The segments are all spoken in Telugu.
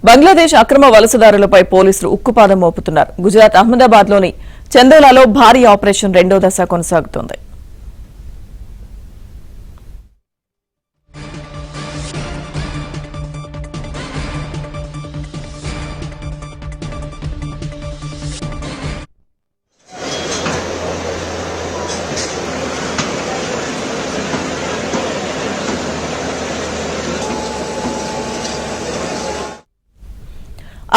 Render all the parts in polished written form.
బంగ్లాదేశ్ అక్రమ వలసదారులపై పోలీసులు ఉక్కుపాదం మోపుతున్నారు. గుజరాత్ అహ్మదాబాద్లోని చందోలాలో భారీ ఆపరేషన్ రెండో దశ కొనసాగుతోంది.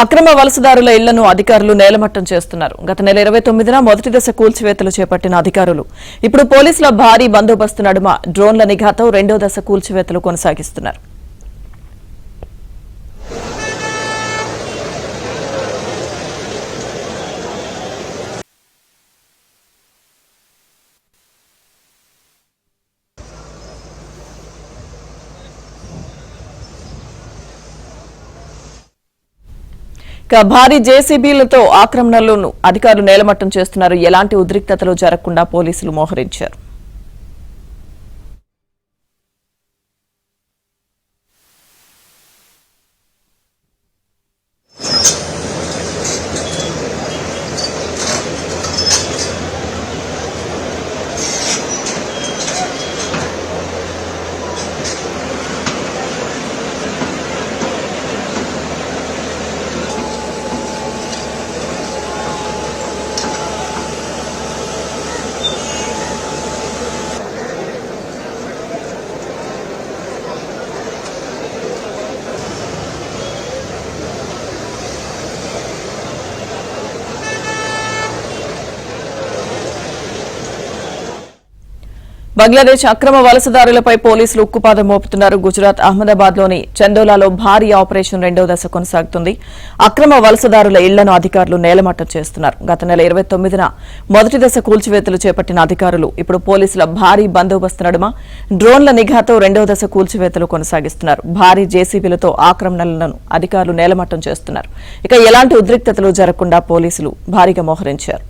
అక్రమ వలసదారుల ఇళ్లను అధికారులు నేలమట్టం చేస్తున్నారు. గత నెల 29న మొదటి దశ కూల్చివేతలు చేపట్టిన అధికారులు ఇప్పుడు పోలీసుల భారీ బందోబస్తు నడుమ డ్రోన్ల నిఘాతో రెండో దశ కూల్చివేతలు కొనసాగిస్తున్నారు. భారీ జేసీబీలతో ఆక్రమణలను అధికారులు నేలమట్టం చేస్తున్నారు. ఎలాంటి ఉద్రిక్తతలు జరగకుండా పోలీసులు మోహరించారు. బంగ్లాదేశ్ అక్రమ వలసదారులపై పోలీసులు ఉక్కుపాదం మోపుతున్నారు. గుజరాత్ అహ్మదాబాద్లోని చందోలాలో భారీ ఆపరేషన్ రెండో దశ కొనసాగుతుంది. అక్రమ వలసదారుల ఇళ్లను అధికారులు నేలమట్టం చేస్తున్నారు. గత నెల 29న మొదటి దశ కూల్చివేతలు చేపట్టిన అధికారులు ఇప్పుడు పోలీసుల భారీ బందోబస్తు నడుమ డ్రోన్ల నిఘాతో రెండో దశ కూల్చివేతలు కొనసాగిస్తున్నారు. భారీ జేసీబీలతో ఆక్రమణలను అధికారులు నేలమట్టం చేస్తున్నారు. ఇక ఎలాంటి ఉద్రిక్తతలు జరగకుండా పోలీసులు భారీగా మోహరించారు.